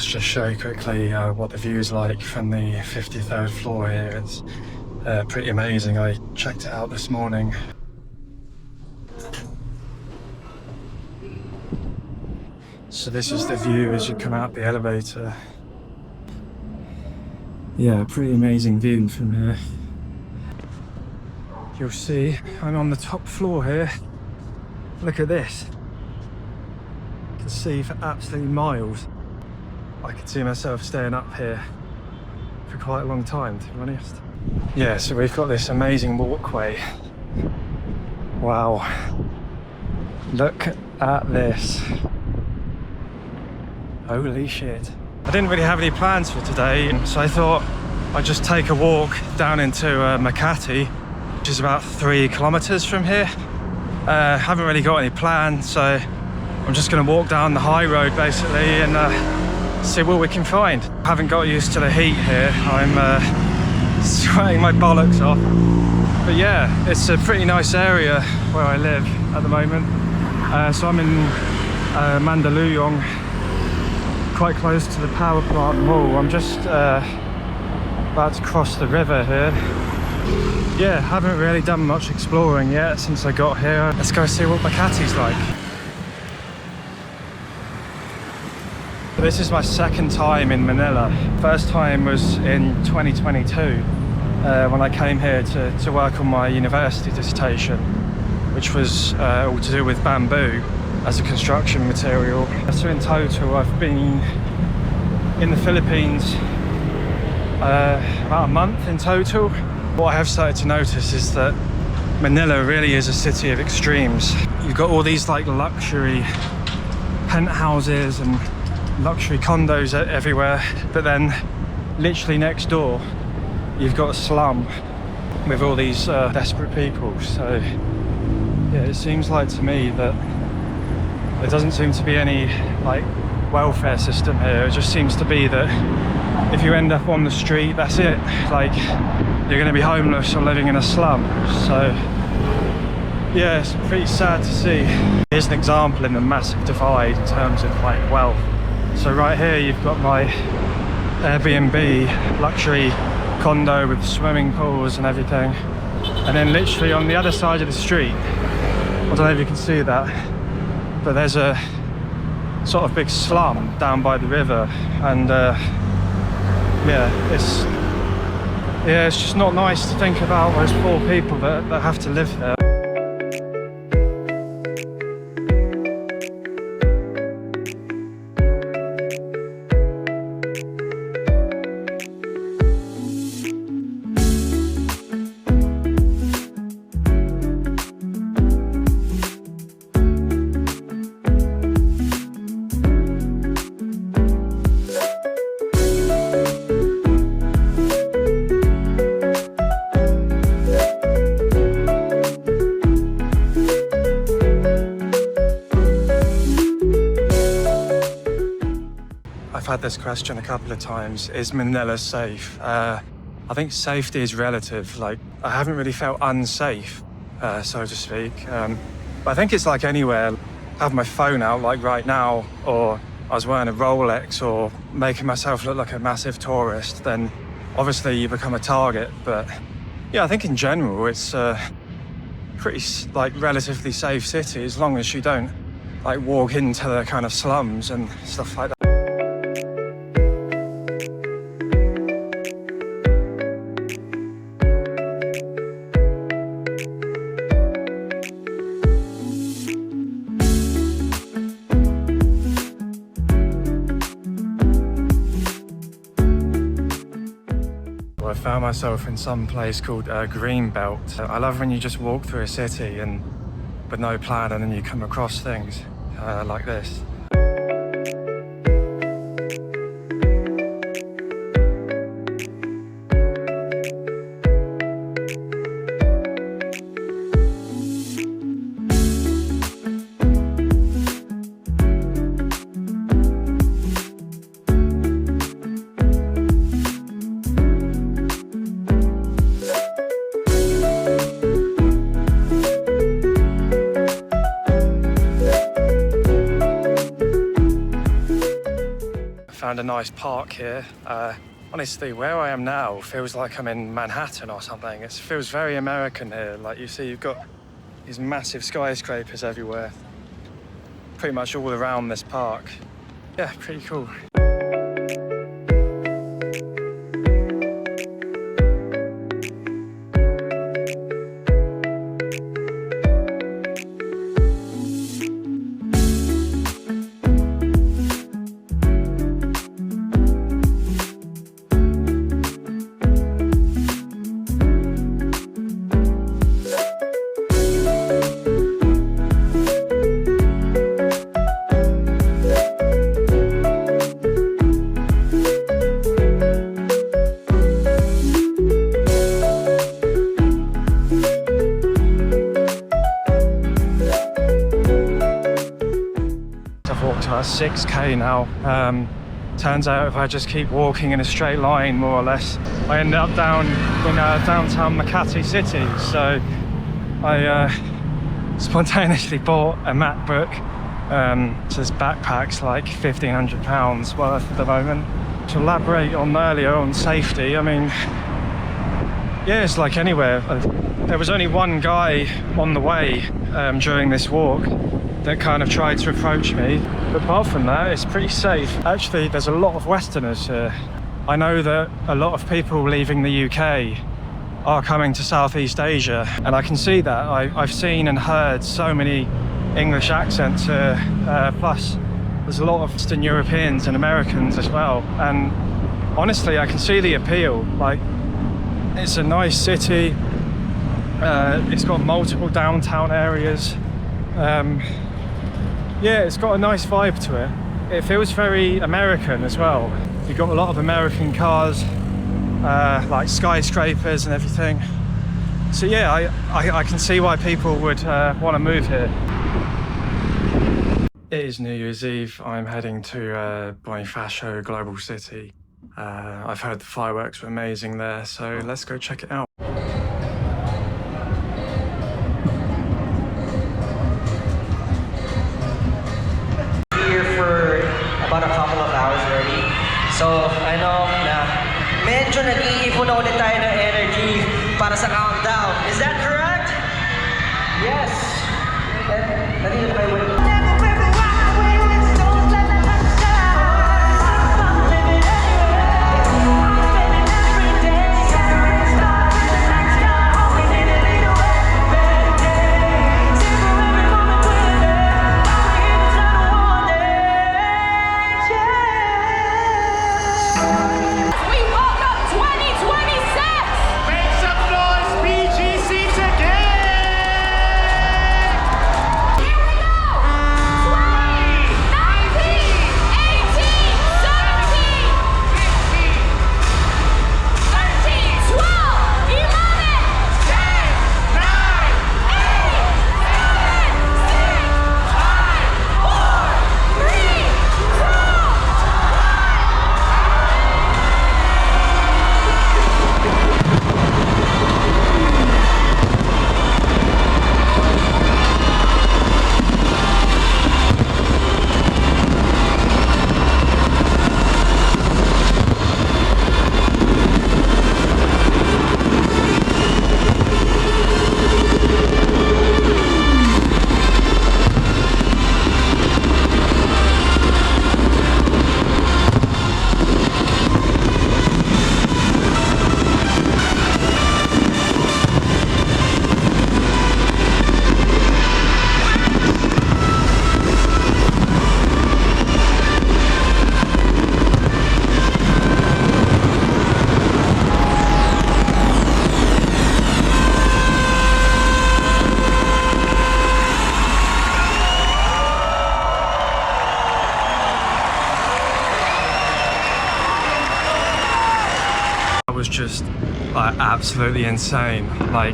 just show you quickly what the view is like from the 53rd floor here. It's pretty amazing. I checked it out this morning. So this is the view as you come out the elevator. Yeah, pretty amazing view from here. You'll see I'm on the top floor here. Look at this. You can see for absolutely miles. I could see myself staying up here for quite a long time, to be honest. Yeah, so we've got this amazing walkway. Wow. Look at this. Holy shit. I didn't really have any plans for today, so I thought I'd just take a walk down into Makati, which is about 3 kilometers from here. Haven't really got any plans, so I'm just gonna walk down the high road basically and see what we can find. Haven't got used to the heat here. I'm sweating my bollocks off. But yeah, it's a pretty nice area where I live at the moment. So I'm in Mandaluyong, quite close to the power plant mall. I'm just about to cross the river here. Yeah, haven't really done much exploring yet since I got here. Let's go see what Makati's like. This is my second time in Manila. First time was in 2022 when I came here to work on my university dissertation, which was all to do with bamboo as a construction material. So in total I've been in the Philippines about a month in total. What I have started to notice is that Manila really is a city of extremes. You've got all these like luxury penthouses and luxury condos everywhere, but then literally next door you've got a slum with all these desperate people. So yeah, it seems like to me that there doesn't seem to be any like welfare system here. It just seems to be that if you end up on the street, that's it. Like, you're going to be homeless or living in a slum. So yeah, it's pretty sad to see. Here's an example in the massive divide in terms of like wealth. So right here you've got my AirBnb luxury condo with swimming pools and everything, and then literally on the other side of the street, I don't know if you can see that, but there's a sort of big slum down by the river, and yeah, it's just not nice to think about those poor people that have to live there. I've had this question a couple of times: is Manila safe? I think safety is relative. Like, I haven't really felt unsafe, so to speak. But I think it's like anywhere. I have my phone out like right now, or I was wearing a Rolex or making myself look like a massive tourist, then obviously you become a target. But yeah, I think in general it's a pretty like relatively safe city, as long as you don't like walk into the kind of slums and stuff like that. I found myself in some place called Greenbelt. I love when you just walk through a city and with no plan, and then you come across things like this. found a nice park here. Honestly, where I am now feels like I'm in Manhattan or something. It feels very American here. Like you see, you've got these massive skyscrapers everywhere, pretty much all around this park. Yeah, pretty cool. I've walked about 6k now. Turns out if I just keep walking in a straight line, more or less, I end up down in downtown Makati City. So I spontaneously bought a MacBook. So this backpack's like £1,500 worth at the moment. To elaborate on earlier on safety, I mean, yeah, it's like anywhere. There was only one guy on the way during this walk that kind of tried to approach me, but apart from that, it's pretty safe. Actually, there's a lot of Westerners here. I know that a lot of people leaving the UK are coming to Southeast Asia, and I can see that. I've seen and heard so many English accents here, plus there's a lot of Eastern Europeans and Americans as well, and honestly, I can see the appeal. Like, it's a nice city, it's got multiple downtown areas. Yeah, it's got a nice vibe to it. It feels very American as well. You've got a lot of American cars, like skyscrapers and everything. So yeah, I can see why people would want to move here. It is New Year's Eve. I'm heading to Bonifacio Global City. I've heard the fireworks were amazing there, so let's go check it out. About a couple of hours already. So, ano, na medyo nag-iipon na ulit tayo ng energy para sa countdown. Is that correct? Yes. Nandito kayo ulit. Was just like absolutely insane. Like,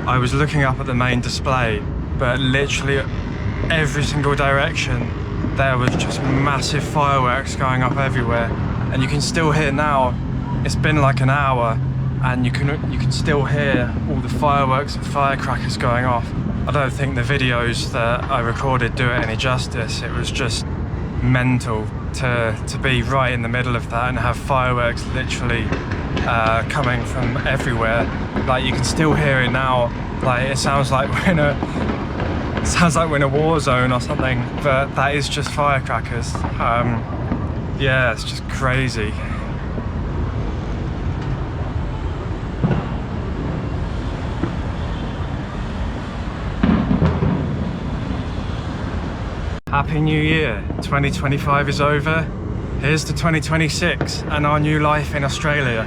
I was looking up at the main display, but literally every single direction there was just massive fireworks going up everywhere, and you can still hear now. It's been like an hour, and you can still hear all the fireworks and firecrackers going off. I don't think the videos that I recorded do it any justice. It was just mental to be right in the middle of that and have fireworks literally coming from everywhere. Like you can still hear it now. Like it sounds like we're in a war zone or something, but that is just firecrackers. Yeah, it's just crazy. Happy New Year. 2025 is over. Here's to 2026 and our new life in Australia.